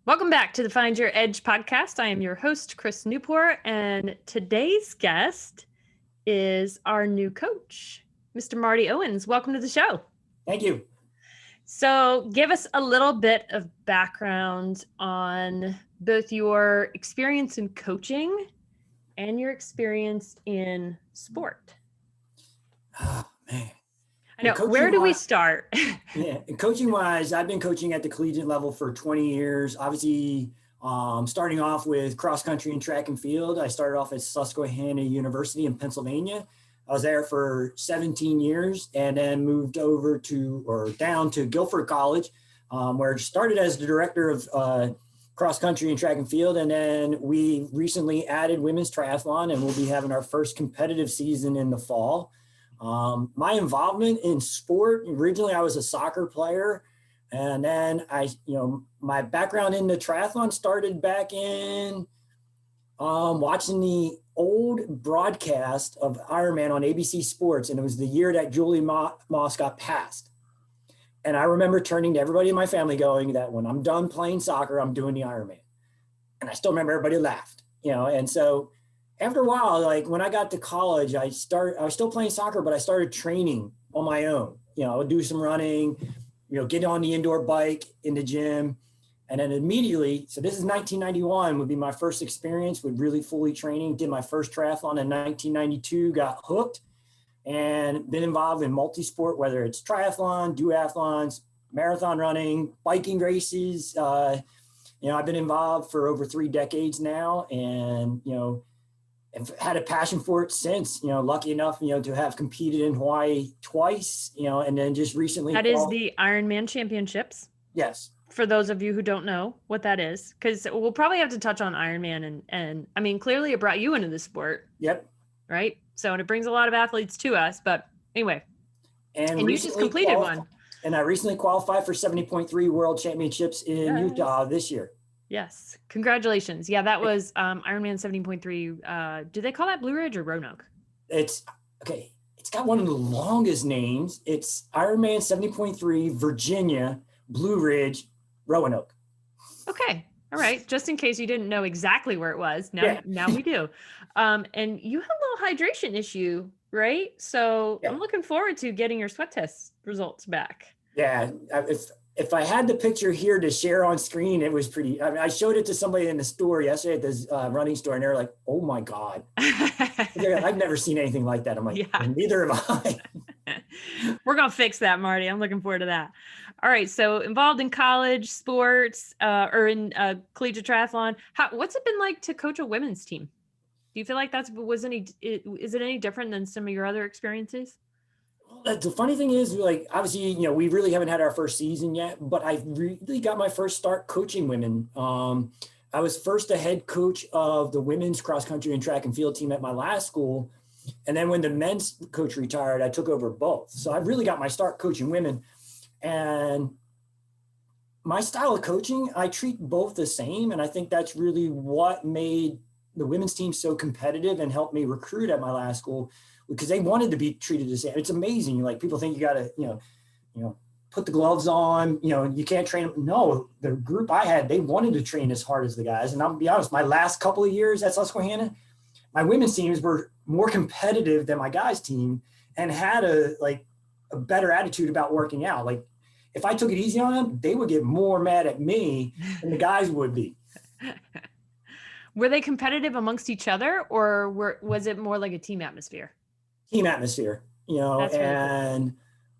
Welcome back to the Find Your Edge podcast. I am your host, Chris Newport, and today's guest is our new coach, Mr. Marty Owens. Welcome to the show. Thank you. So give us a little bit of background on both your experience in coaching and your experience in sport. Oh, man. I know. Where do we start? Yeah. And coaching wise, I've been coaching at the collegiate level for 20 years. Obviously, starting off with cross country and track and field. I started off at Susquehanna University in Pennsylvania. I was there for 17 years and then moved over down to Guilford College, where I started as the director of cross country and track and field. And then we recently added women's triathlon, and we'll be having our first competitive season in the fall. My involvement in sport, originally I was a soccer player, and then my background in the triathlon started back in watching the old broadcast of Ironman on ABC Sports, and it was the year that Julie Moss got passed. And I remember turning to everybody in my family going that when I'm done playing soccer, I'm doing the Ironman. And I still remember everybody laughed, and so after a while, like when I got to college, I was still playing soccer, but I started training on my own. I would do some running, get on the indoor bike in the gym. And then immediately, so this is 1991 would be my first experience with really fully training. Did my first triathlon in 1992, got hooked, and been involved in multi-sport, whether it's triathlon, duathlons, marathon running, biking races. I've been involved for over 3 decades now, and, I've had a passion for it since, lucky enough, to have competed in Hawaii twice, and then just recently. That is the Ironman Championships. Yes. For those of you who don't know what that is, because we'll probably have to touch on Ironman and I mean, clearly it brought you into the sport. Yep. Right. So, and it brings a lot of athletes to us, but anyway, and you just completed one. And I recently qualified for 70.3 World Championships in Utah this year. Yes. Congratulations. Yeah, that was Ironman 17.3. Do they call that Blue Ridge or Roanoke? It's okay. It's got one of the longest names. It's Ironman 70.3 Virginia, Blue Ridge, Roanoke. Okay. All right. Just in case you didn't know exactly where it was. Now we do. And you have a little hydration issue, right? So I'm looking forward to getting your sweat test results back. Yeah. If I had the picture here to share on screen, it was pretty. I mean, I showed it to somebody in the store yesterday at this running store, and they're like, "Oh my God, I've never seen anything like that." I'm like, Neither have I. We're gonna fix that, Marty. I'm looking forward to that. All right, so involved in college sports or in collegiate triathlon. What's it been like to coach a women's team? Do you feel like is it any different than some of your other experiences? The funny thing is, like, obviously, we really haven't had our first season yet, but I really got my first start coaching women. I was first a head coach of the women's cross country and track and field team at my last school. And then when the men's coach retired, I took over both. So I really got my start coaching women. And my style of coaching, I treat both the same. And I think that's really what made the women's team so competitive and helped me recruit at my last school, because they wanted to be treated the same. It's amazing. Like, people think you got to, put the gloves on, you can't train them. No, the group I had, they wanted to train as hard as the guys. And I'll be honest, my last couple of years at Susquehanna, my women's teams were more competitive than my guys' team and had a better attitude about working out. Like, if I took it easy on them, they would get more mad at me than the guys would be. Were they competitive amongst each other, or was it more like a team atmosphere? Team atmosphere, That's really and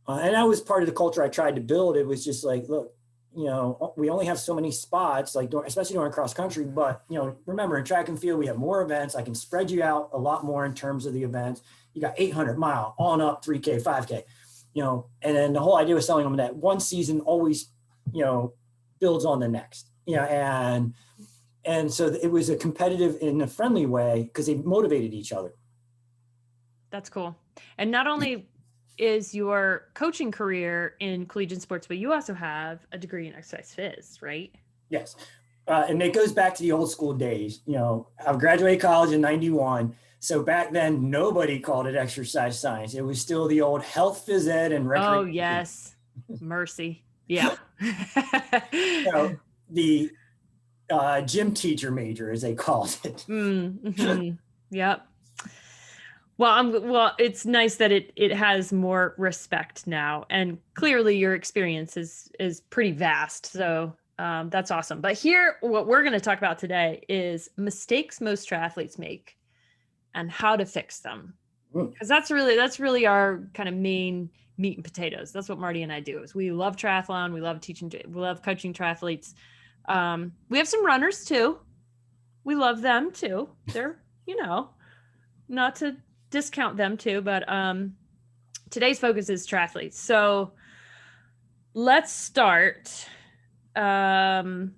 that was part of the culture I tried to build. It was just like, look, we only have so many spots, like especially during cross country, but remember, in track and field, we have more events. I can spread you out a lot more in terms of the events. You got 800 mile on up, 3K, 5K, and then the whole idea was telling them that one season always, builds on the next, and so it was a competitive in a friendly way because they motivated each other. That's cool. And not only is your coaching career in collegiate sports, but you also have a degree in exercise phys, right? Yes. And it goes back to the old school days. I graduated college in 91. So back then, nobody called it exercise science. It was still the old health phys ed and recreation. Oh, yes. Mercy. Yeah. gym teacher major, as they called it. Mm-hmm. Yep. Well, it's nice that it has more respect now, and clearly your experience is pretty vast. So that's awesome. But here, what we're going to talk about today is mistakes most triathletes make and how to fix them. Because that's really our kind of main meat and potatoes. That's what Marty and I do. Is we love triathlon, we love teaching, we love coaching triathletes. We have some runners too. We love them too. They're, not to discount them too, but today's focus is triathletes. So let's start. Let's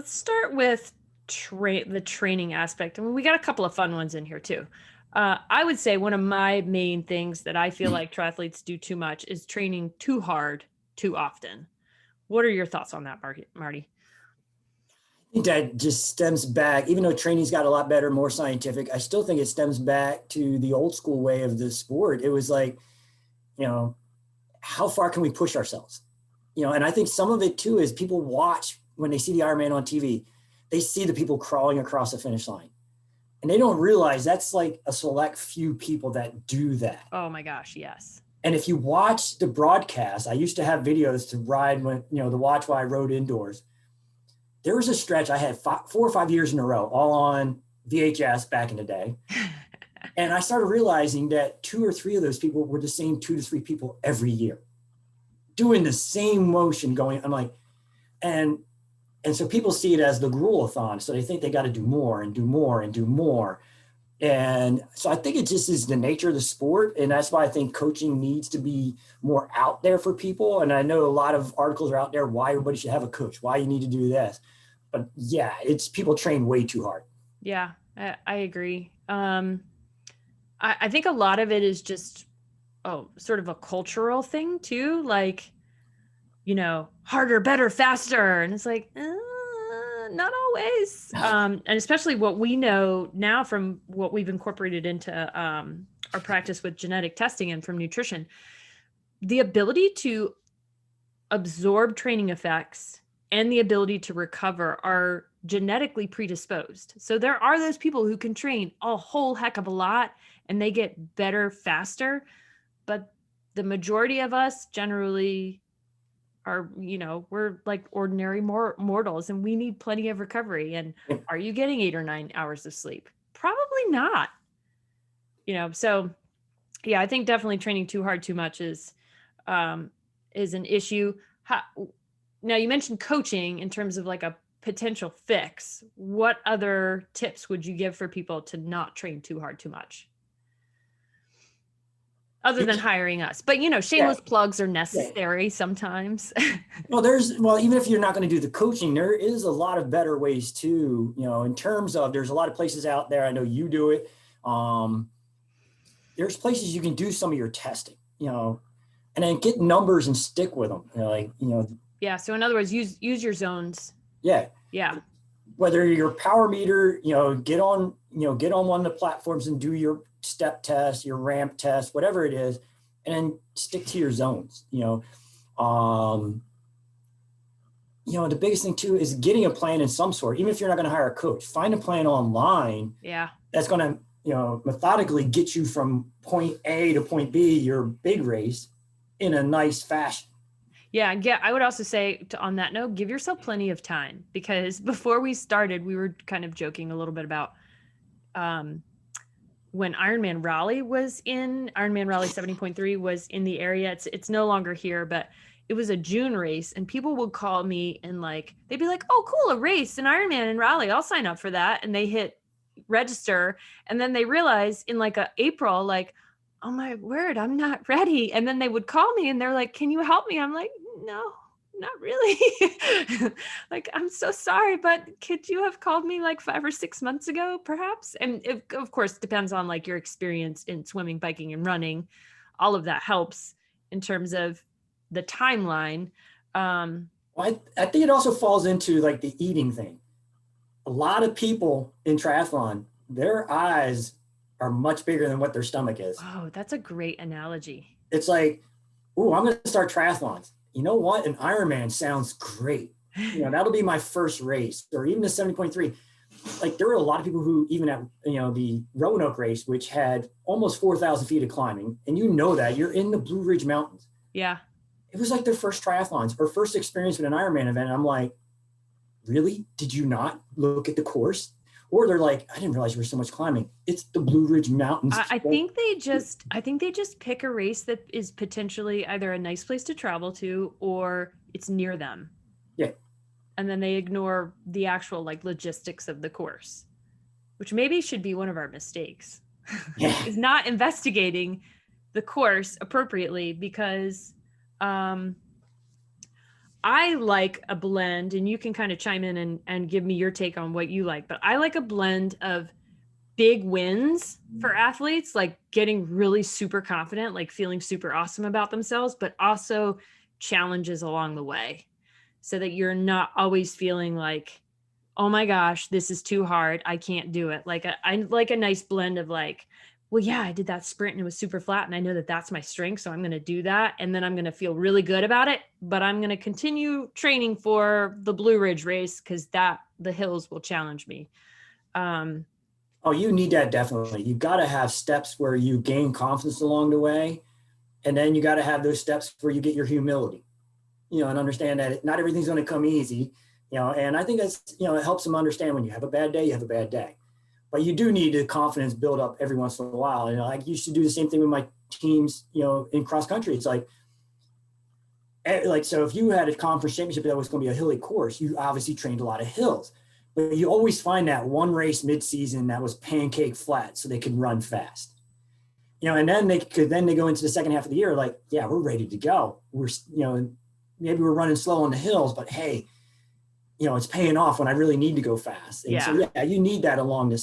start with the training aspect. I mean, we got a couple of fun ones in here too. I would say one of my main things that I feel like triathletes do too much is training too hard too often. What are your thoughts on that, Marty? I think that just stems back, even though training's got a lot better, more scientific, I still think it stems back to the old school way of the sport. It was like, how far can we push ourselves? And I think some of it too is people watch when they see the Ironman on TV, they see the people crawling across the finish line. And they don't realize that's like a select few people that do that. Oh my gosh, yes. And if you watch the broadcast, I used to have videos to ride when, to watch while I rode indoors. There was a stretch I had 4 or 5 years in a row, all on VHS back in the day. And I started realizing that 2 or 3 of those people were the same 2 to 3 people every year doing the same motion going. I'm like, and so people see it as the gruel-a-thon. So they think they got to do more and do more and do more. And so I think it just is the nature of the sport. And that's why I think coaching needs to be more out there for people. And I know a lot of articles are out there, why everybody should have a coach, why you need to do this. But yeah, it's people train way too hard. Yeah, I agree. I think a lot of it is just, sort of a cultural thing too. Like, harder, better, faster. And it's like, not always. And especially what we know now from what we've incorporated into our practice with genetic testing and from nutrition, the ability to absorb training effects and the ability to recover are genetically predisposed. So there are those people who can train a whole heck of a lot and they get better faster. But the majority of us generally are, we're like ordinary mortals and we need plenty of recovery. And are you getting 8 or 9 hours of sleep? Probably not. So yeah, I think definitely training too hard, too much is an issue. Now you mentioned coaching in terms of like a potential fix. What other tips would you give for people to not train too hard, too much? Other than hiring us, but shameless plugs are necessary sometimes. Well, even if you're not going to do the coaching, there is a lot of better ways too, in terms of, there's a lot of places out there. I know you do it. There's places you can do some of your testing, and then get numbers and stick with them. Yeah. So in other words, use your zones. Yeah. Yeah. Whether your power meter, get on one of the platforms and do your step test, your ramp test, whatever it is, and then stick to your zones. The biggest thing too is getting a plan in some sort. Even if you're not going to hire a coach, find a plan online. Yeah. That's going to, methodically get you from point A to point B, your big race, in a nice fashion. Yeah. I would also say on that note, give yourself plenty of time, because before we started, we were kind of joking a little bit about, when Ironman Raleigh 70.3 was in the area. It's no longer here, but it was a June race, and people would call me and they'd be like, oh, cool, a race, an Ironman in Raleigh, I'll sign up for that. And they hit register. And then they realize in April, oh my word, I'm not ready. And then they would call me and they're like, can you help me? I'm like, no, not really. I'm so sorry, but could you have called me 5 or 6 months ago, perhaps? And it, of course, depends on your experience in swimming, biking, and running. All of that helps in terms of the timeline. I think it also falls into the eating thing. A lot of people in triathlon, their eyes are much bigger than what their stomach is. Oh, that's a great analogy. It's like, oh, I'm going to start triathlons. You know what? An Ironman sounds great. That'll be my first race, or even the 70.3. Like there were a lot of people who even at, the Roanoke race, which had almost 4,000 feet of climbing. And that you're in the Blue Ridge Mountains. Yeah. It was like their first triathlons or first experience with an Ironman event. And I'm like, really? Did you not look at the course? Or they're like, I didn't realize there was so much climbing. It's the Blue Ridge Mountains. I think they just pick a race that is potentially either a nice place to travel to or it's near them. Yeah. And then they ignore the actual like logistics of the course, which maybe should be one of our mistakes. Yeah. Is not investigating the course appropriately, because I like a blend, and you can kind of chime in and give me your take on what you like, but I like a blend of big wins for athletes, like getting really super confident, like feeling super awesome about themselves, but also challenges along the way so that you're not always feeling like, oh my gosh, this is too hard, I can't do it. Like I like a nice blend of like, well, yeah, I did that sprint and it was super flat and I know that that's my strength. So I'm going to do that. And then I'm going to feel really good about it, but I'm going to continue training for the Blue Ridge race because the hills will challenge me. Oh, you need that. Definitely. You got to have steps where you gain confidence along the way. And then you got to have those steps where you get your humility, and understand that not everything's going to come easy, and I think that's, it helps them understand when you have a bad day, you have a bad day. But you do need the confidence build up every once in a while. I used to do the same thing with my teams, in cross country. It's like, so if you had a conference championship that was going to be a hilly course, you obviously trained a lot of hills. But you always find that one race mid-season that was pancake flat so they could run fast. And then they go into the second half of the year like, yeah, we're ready to go. We're, maybe we're running slow on the hills, but hey, it's paying off when I really need to go fast. And so you need that along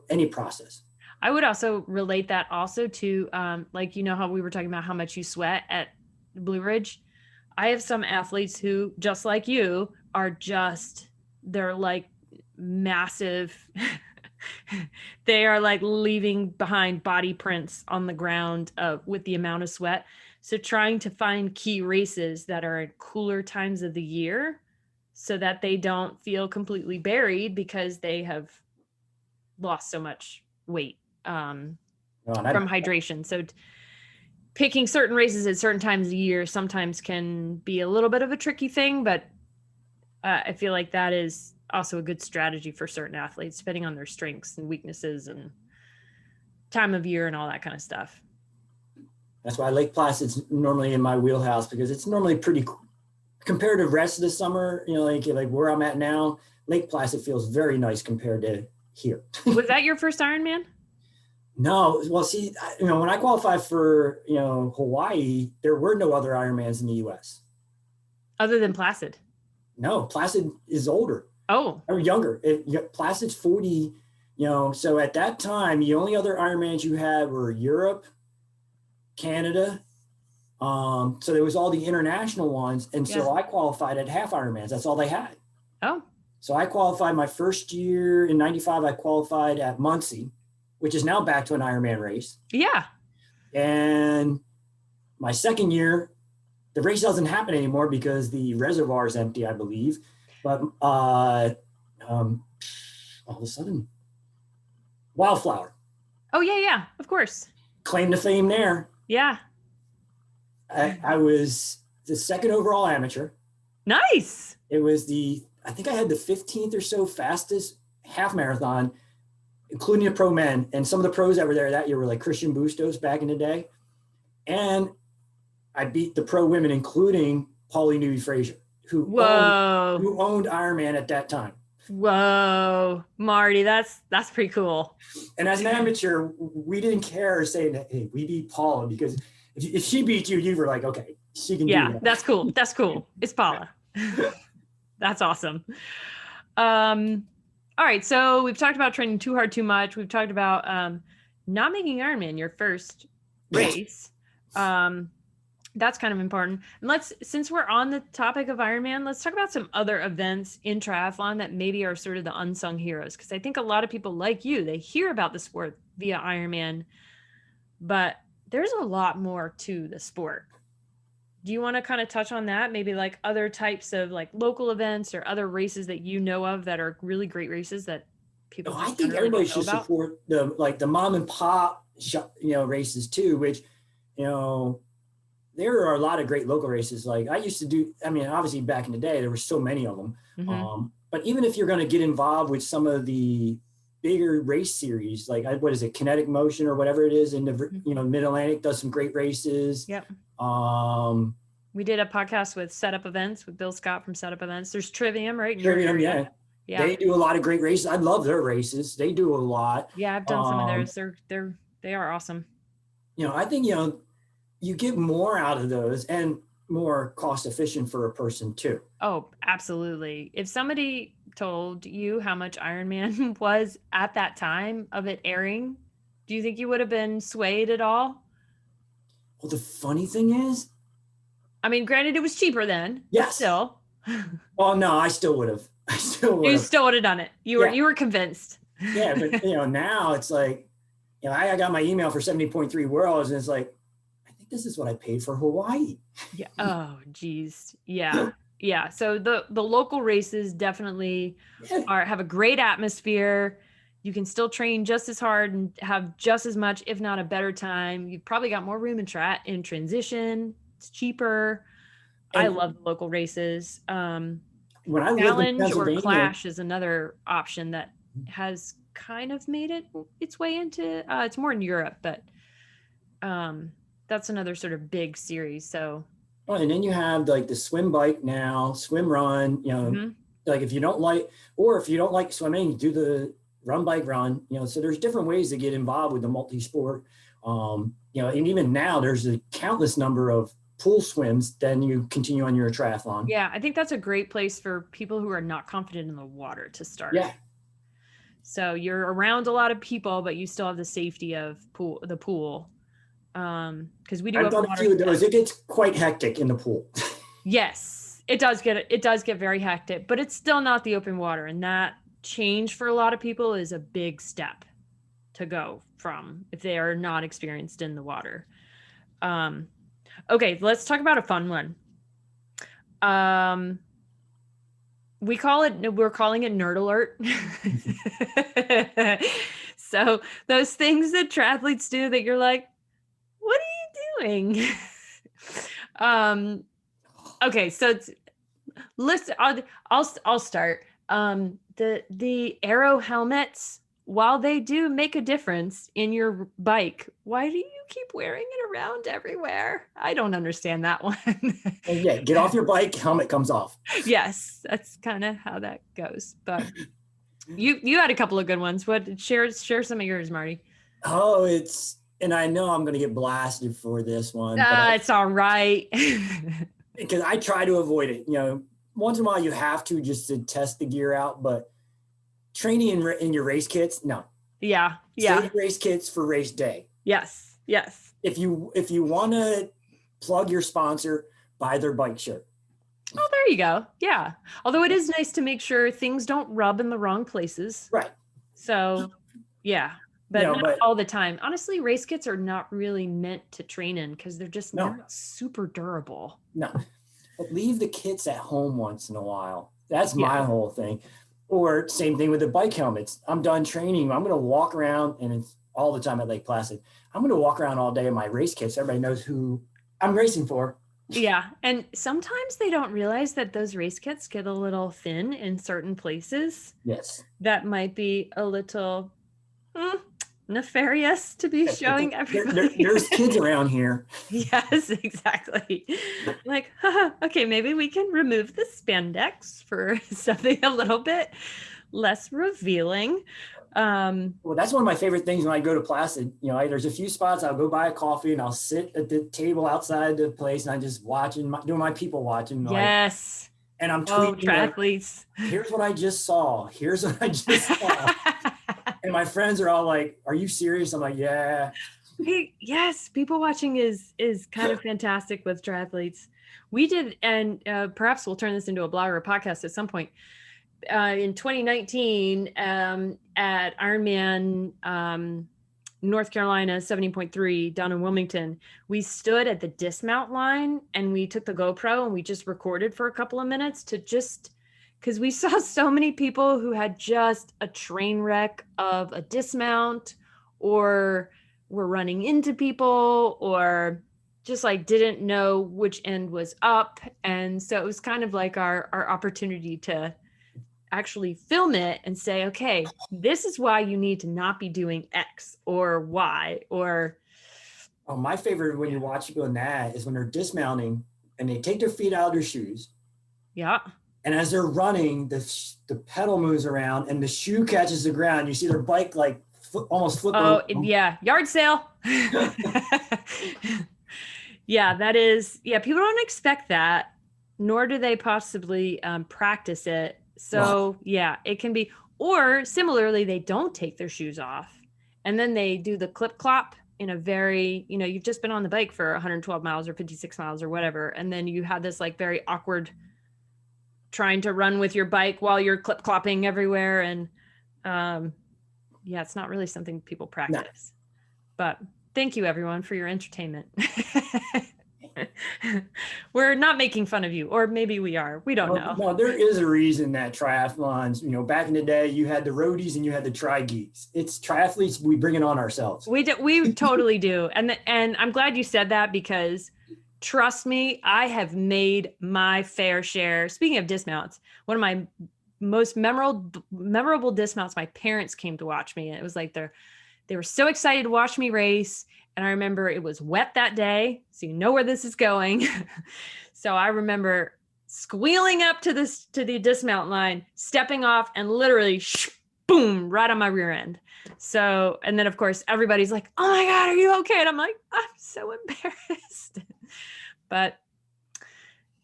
any process. I would also relate that also to like, how we were talking about how much you sweat at Blue Ridge. I have some athletes who, just like you, they're like massive. They are like leaving behind body prints on the ground with the amount of sweat. So trying to find key races that are at cooler times of the year so that they don't feel completely buried because they have lost so much weight from hydration. So picking certain races at certain times of the year sometimes can be a little bit of a tricky thing, but I feel like that is also a good strategy for certain athletes, depending on their strengths and weaknesses and time of year and all that kind of stuff. That's why Lake Placid's normally in my wheelhouse, because it's normally pretty compared to the rest of the summer, like where I'm at now. Lake Placid feels very nice compared to here. Was that your first Ironman? No. Well, see, when I qualified for, Hawaii, there were no other Ironmans in the U.S. Other than Placid? No, Placid is older. Oh. Or younger. Placid's 40, so at that time, the only other Ironmans you had were Europe, Canada. So there was all the international ones. And so I qualified at half Ironmans. That's all they had. Oh. So I qualified my first year in 95. I qualified at Muncie, which is now back to an Ironman race. Yeah. And my second year, the race doesn't happen anymore because the reservoir is empty, I believe. But all of a sudden, Wildflower. Oh, yeah, of course. Claim to fame there. Yeah. I was the second overall amateur. Nice. It was I think I had the 15th or so fastest half marathon, including the pro men. And some of the pros that were there that year were like Christian Bustos back in the day. And I beat the pro women, including Paulie Newby-Fraser, who owned Ironman at that time. Whoa, Marty, that's pretty cool. And as an amateur, we didn't care saying that, hey, we beat Paula, because if she beat you, you were like, okay, she can do that. Yeah, that's cool. That's cool. It's Paula. That's awesome. All right, so we've talked about training too hard, too much. We've talked about not making Ironman your first race. That's kind of important. And since we're on the topic of Ironman, let's talk about some other events in triathlon that maybe are sort of the unsung heroes. Because I think a lot of people like you, they hear about the sport via Ironman, but there's a lot more to the sport. Do you want to kind of touch on that? Maybe like other types of like local events or other races that you know of that are really great races that people I just think generally everybody don't know should about? support the mom and pop races too, which, you know, there are a lot of great local races. Like I used to do, I mean, obviously back in the day, there were so many of them. Mm-hmm. But even if you're going to get involved with some of the bigger race series, like what is it, Kinetic Motion or whatever it is in the, you know, Mid-Atlantic does some great races. Yep. Um, We did a podcast with Setup Events with Bill Scott from Setup Events. There's Trivium right in your Trivium, area. yeah. Yeah. They do a lot of great races. I love their races. They do a lot. Yeah, I've done some of theirs. They are awesome. You know, I think, you know, you get more out of those and more cost efficient for a person too. Oh, absolutely. If somebody told you how much Iron Man was at that time of it airing, do you think you would have been swayed at all? Well, the funny thing is, I mean, granted, it was cheaper then, but yes. still. Oh no, I still would have. I still would You have. still would have done it. You were convinced. Yeah, but you know, now it's like, you know, I got my email for 70.3 worlds, and it's like, I think this is what I paid for Hawaii. Yeah. Oh, geez. Yeah. Yeah. So the local races definitely have a great atmosphere. You can still train just as hard and have just as much, if not a better time. You've probably got more room in transition. It's cheaper. I And love the local races. when I lived in Challenge or Pennsylvania, Clash is another option that has kind of made its way into. It's more in Europe, but that's another sort of big series. So oh, and then you have like the swim bike now, swim run, you know, like if you don't like, or if you don't like swimming, do the run bike run, you know, so there's different ways to get involved with the multi-sport. You know, and even now there's a countless number of pool swims, then you continue on your triathlon. yeah, I think that's a great place for people who are not confident in the water to start. Yeah. So you're around a lot of people, but you still have the safety of the pool. Because we do I've have done a few of those. It gets quite hectic in the pool. Yes, it does get very hectic, but it's still not the open water. And that change for a lot of people is a big step to go from if they are not experienced in the water. Okay, let's talk about a fun one. We're calling it Nerd Alert. So those things that triathletes do that you're like, what are you doing? Okay, so listen, I'll start. The aero helmets, while they do make a difference in your bike, why do you keep wearing it around everywhere? I don't understand that one. And yeah, get off your bike, helmet comes off. Yes, that's kind of how that goes. But you had a couple of good ones. Share some of yours, Marty. Oh, and I know I'm going to get blasted for this one. But It's all right. because I try to avoid it. You know, once in a while you have to just to test the gear out, but training in your race kits, no. Yeah. Save race kits for race day. Yes. If you want to plug your sponsor, buy their bike shirt. Oh, there you go. Yeah. Although it is nice to make sure things don't rub in the wrong places. Right. So, yeah. But not all the time. Honestly, race kits are not really meant to train in because they're just not super durable. No. But leave the kits at home once in a while. That's my whole thing. Or same thing with the bike helmets. I'm done training. I'm going to walk around, and it's all the time at Lake Placid. I'm going to walk around all day in my race kits. Everybody knows who I'm racing for. Yeah. And sometimes they don't realize that those race kits get a little thin in certain places. Yes. That might be a little nefarious to be showing everybody. There's kids around here. Yes, exactly. Like, okay, maybe we can remove the spandex for something a little bit less revealing. Well, that's one of my favorite things when I go to Placid. You know, there's a few spots I'll go buy a coffee and I'll sit at the table outside the place and I just doing my people watching. Yes. And I'm tweeting. Triathletes. Here's what I just saw. Here's what I just saw. And my friends are all like, "Are you serious?" I'm like, "Yeah." Yes, people watching is kind of fantastic with triathletes. We did, and perhaps we'll turn this into a blog or a podcast at some point. In 2019, at Ironman North Carolina 70.3 down in Wilmington, we stood at the dismount line and we took the GoPro and we just recorded for a couple of minutes to just, because we saw so many people who had just a train wreck of a dismount, or were running into people, or just like didn't know which end was up. And so it was kind of like our opportunity to actually film it and say, okay, this is why you need to not be doing X or Y or. Oh, my favorite when you watch people in that is when they're dismounting and they take their feet out of their shoes. Yeah. And as they're running, the pedal moves around and the shoe catches the ground. You see their bike like almost flip over. Oh, yeah. Yard sale. Yeah, that is. Yeah, people don't expect that, nor do they possibly practice it. So yeah, it can be, or similarly, they don't take their shoes off and then they do the clip clop in a very, you've just been on the bike for 112 miles or 56 miles or whatever. And then you have this like very awkward trying to run with your bike while you're clip clopping everywhere. And yeah, it's not really something people practice, but thank you everyone for your entertainment. We're not making fun of you, or maybe we are. We don't know. No, there is a reason that triathlons, back in the day, you had the roadies and you had the tri-geeks. It's triathletes, we bring it on ourselves. We totally do. And I'm glad you said that, because trust me, I have made my fair share. Speaking of dismounts, one of my most memorable dismounts, my parents came to watch me. And it was like they were so excited to watch me race. And I remember it was wet that day, so you know where this is going. So I remember squealing up to the dismount line, stepping off, and literally boom, right on my rear end. So, and then of course everybody's like, "Oh my God, are you okay?" And I'm like, "I'm so embarrassed." But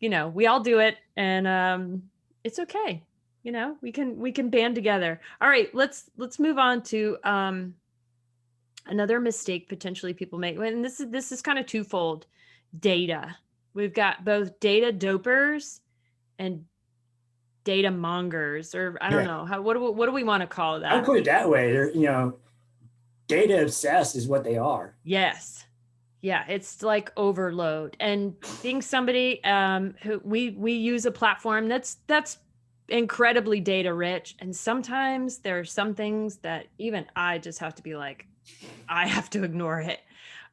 we all do it, and it's okay. We can band together. All right, let's move on to another mistake potentially people make. And this is kind of twofold. Data. We've got both data dopers and data mongers, or I don't know what do we want to call that? I'll put it that way. They're, data obsessed is what they are. Yes. Yeah. It's like overload, and being somebody who we use a platform that's incredibly data rich. And sometimes there are some things that even I just have to be like, I have to ignore it,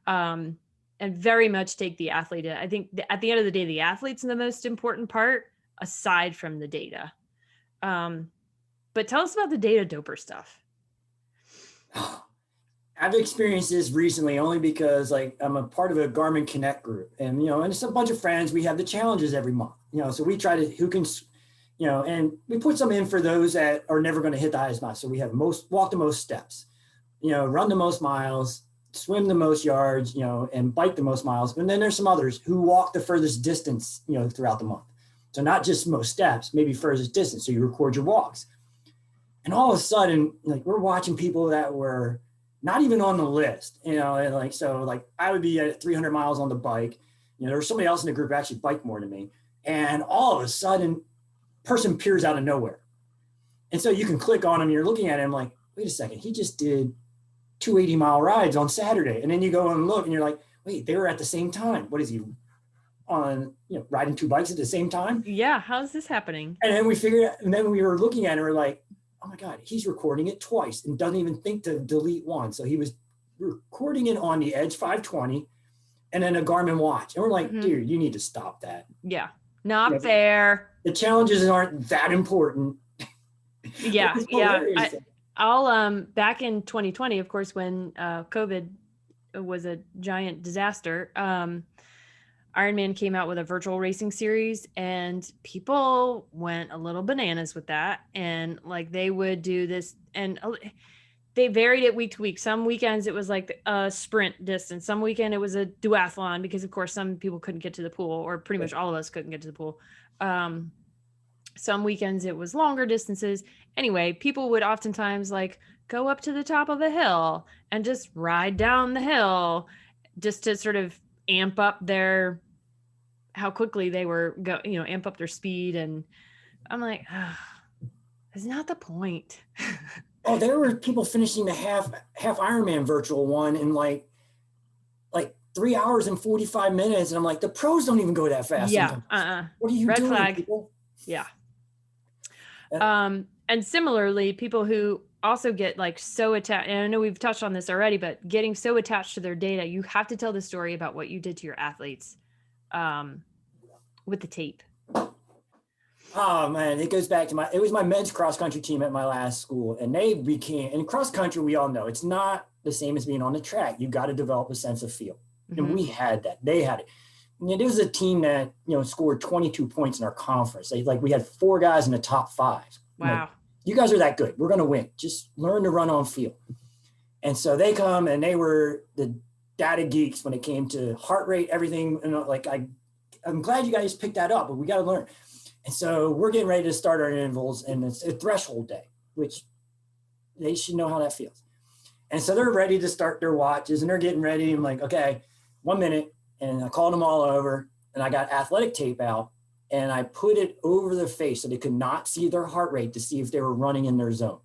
and very much take the athlete. I think at the end of the day, the athlete's the most important part aside from the data. But tell us about the data doper stuff. I've experienced this recently only because I'm a part of a Garmin Connect group, and and it's a bunch of friends. We have the challenges every month, so we try to who can, and we put some in for those that are never going to hit the highest miles. So we have walk the most steps, run the most miles, swim the most yards, and bike the most miles. And then there's some others who walk the furthest distance, throughout the month. So not just most steps, maybe furthest distance. So you record your walks. And all of a sudden, we're watching people that were not even on the list, and I would be at 300 miles on the bike. There was somebody else in the group who actually biked more than me. And all of a sudden, person appears out of nowhere. And so you can click on him, you're looking at him like, wait a second, he just did 280-mile rides on Saturday. And then you go and look and you're like, wait, they were at the same time. What is he on, riding two bikes at the same time? Yeah. How's this happening? And then we figured out, and then we were looking at it, and we're like, oh my God, he's recording it twice and doesn't even think to delete one. So he was recording it on the Edge 520 and then a Garmin watch. And we're like, dude, you need to stop that. Yeah. Not fair. The challenges aren't that important. Yeah. Yeah. I'll back in 2020, of course, when COVID was a giant disaster, Ironman came out with a virtual racing series, and people went a little bananas with that. And they would do this, and they varied it week to week. Some weekends it was like a sprint distance. Some weekend it was a duathlon, because of course some people couldn't get to the pool, or pretty much all of us couldn't get to the pool. Some weekends it was longer distances. Anyway, people would oftentimes go up to the top of a hill and just ride down the hill just to sort of amp up how quickly they were amp up their speed. And I'm like, that's not the point. Oh, there were people finishing the half Ironman virtual one in like 3 hours and 45 minutes. And I'm like, the pros don't even go that fast Yeah. sometimes. What are you Red doing, flag. people? Yeah. And similarly, people who also get like so attached, and I know we've touched on this already, but getting so attached to their data, you have to tell the story about what you did to your athletes with the tape. Oh man, it goes back to it was my men's cross country team at my last school, and they became, in cross country, we all know it's not the same as being on the track. You got to develop a sense of feel. And we had that. They had it. And it was a team that, scored 22 points in our conference. We had 4 guys in the top 5. Wow. Like, you guys are that good. We're going to win. Just learn to run on feel. And so they come, and they were the data geeks when it came to heart rate, everything. And I'm glad you guys picked that up, but we got to learn. And so we're getting ready to start our intervals, and it's a threshold day, which they should know how that feels. And so they're ready to start their watches, and they're getting ready. I'm like, okay, 1 minute. And I called them all over, and I got athletic tape out, and I put it over their face so they could not see their heart rate to see if they were running in their zone.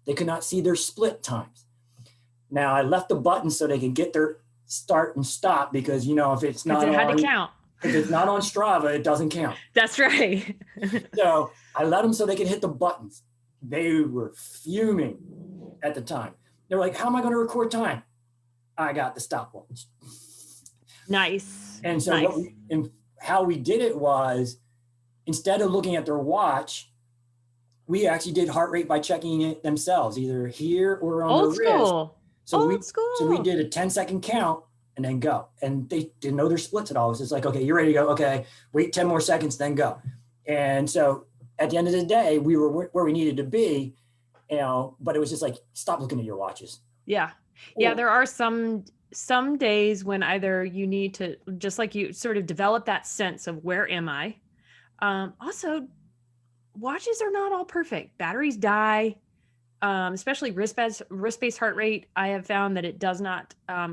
They could not see their split times. Now I left the button so they could get their start and stop, because, if it's not it had to count. If it's not on Strava, it doesn't count. That's right. So I let them so they could hit the buttons. They were fuming at the time. They're like, how am I going to record time? I got the stopwatch. Nice. And so how we did it was, instead of looking at their watch, we actually did heart rate by checking it themselves, either here or on Old the wrist. school. So we did a 10-second count and then go. And they didn't know their splits at all. It was just like, okay, you're ready to go. Okay, wait 10 more seconds, then go. And so at the end of the day, we were where we needed to be, but it was just like, stop looking at your watches. Yeah. Yeah. There are some days when either you need to, just like you, sort of develop that sense of where am I? Also, watches are not all perfect. Batteries die. Especially wrist-based heart rate. I have found that it does not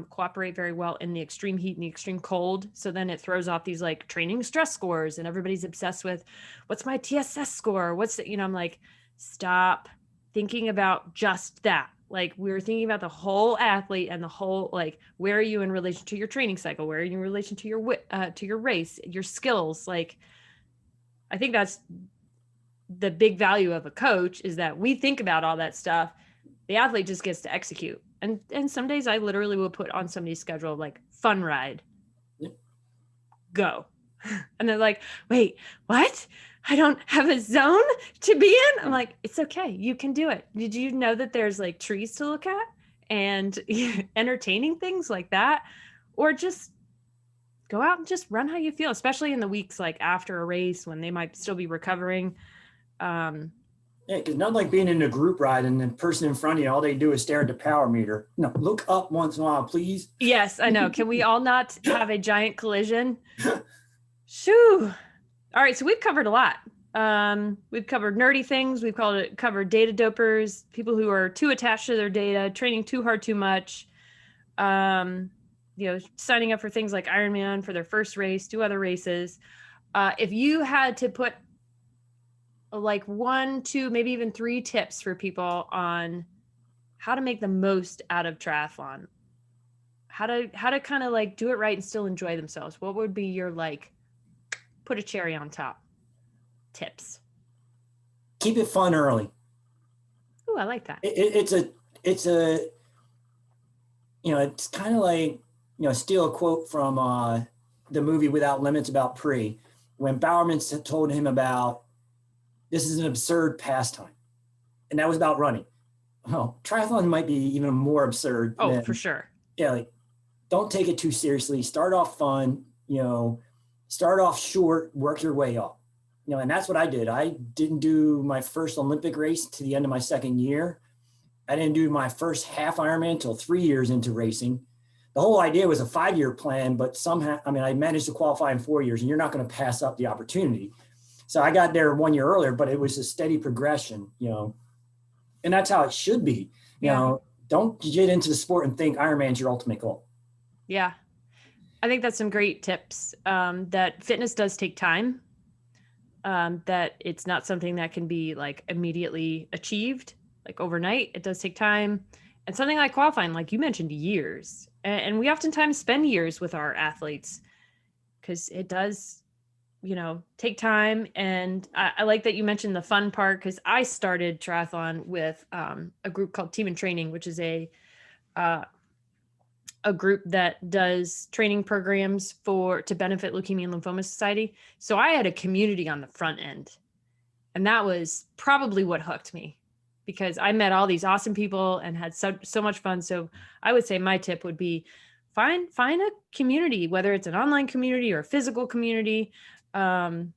cooperate very well in the extreme heat and the extreme cold. So then it throws off these like training stress scores, and everybody's obsessed with what's my TSS score? I'm like, stop thinking about just that. Like, we're thinking about the whole athlete and the whole, like, where are you in relation to your training cycle? Where are you in relation to your race, your skills? Like, I think that's the big value of a coach, is that we think about all that stuff. The athlete just gets to execute. And some days I literally will put on somebody's schedule, like, fun ride, go. And they're like, wait, what? I don't have a zone to be in. I'm like, it's okay. You can do it. Did you know that there's like trees to look at and entertaining things like that? Or just go out and just run how you feel, especially in the weeks like after a race when they might still be recovering. Yeah, because not like being in a group ride and the person in front of you, all they do is stare at the power meter. No, look up once in a while, please. Yes, I know. Can we all not have a giant collision? Shoo. All right, so we've covered a lot. We've covered nerdy things. We've covered data dopers, people who are too attached to their data, training too hard, too much, signing up for things like Ironman for their first race, 2 other races. If you had to put like 1, 2, maybe even 3 tips for people on how to make the most out of triathlon, how to kind of like do it right and still enjoy themselves, what would be your, like, put a cherry on top tips? Keep it fun early. Oh, I like that. It's kind of like, steal a quote from the movie Without Limits about Pre, when Bowerman told him about, this is an absurd pastime. And that was about running. Oh, triathlon might be even more absurd. Oh, for sure. Yeah, like, don't take it too seriously. Start off fun, start off short, work your way up. And that's what I did. I didn't do my first Olympic race to the end of my second year. I didn't do my first half Ironman until 3 years into racing. The whole idea was a 5-year plan, but somehow, I managed to qualify in 4 years, and you're not going to pass up the opportunity. So I got there 1 year earlier, but it was a steady progression, and that's how it should be. Don't get into the sport and think Ironman's your ultimate goal. Yeah. I think that's some great tips, that fitness does take time, that it's not something that can be like immediately achieved. like overnight. It does take time. And something like qualifying, like you mentioned, years. And we oftentimes spend years with our athletes because it does, take time. And I like that you mentioned the fun part, because I started triathlon with a group called Team in Training, which is a group that does training programs to benefit Leukemia and Lymphoma Society. So I had a community on the front end. And that was probably what hooked me, because I met all these awesome people and had so much fun. So I would say my tip would be find a community, whether it's an online community or a physical community, to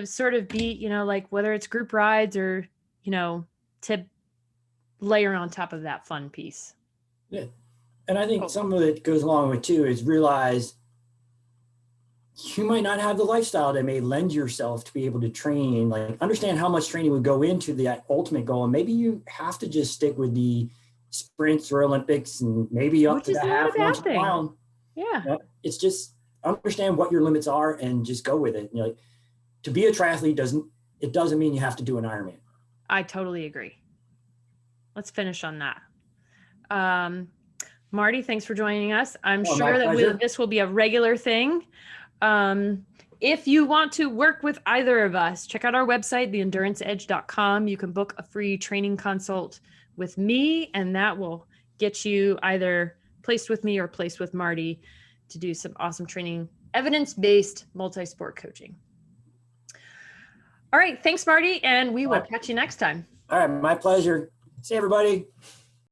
sort of be, like whether it's group rides or, to layer on top of that fun piece. Yeah. And I think some of it goes along with too is realize you might not have the lifestyle that may lend yourself to be able to train, like understand how much training would go into the ultimate goal. And maybe you have to just stick with the sprints or Olympics and maybe up to the half once in a while. Yeah. It's just understand what your limits are and just go with it. Like, to be a triathlete doesn't mean you have to do an Ironman. I totally agree. Let's finish on that. Marty, thanks for joining us. I'm sure that this will be a regular thing. If you want to work with either of us, check out our website, theenduranceedge.com. You can book a free training consult with me, and that will get you either placed with me or placed with Marty to do some awesome training, evidence-based multi-sport coaching. All right. Thanks, Marty. And we will catch you next time. All right. My pleasure. See everybody.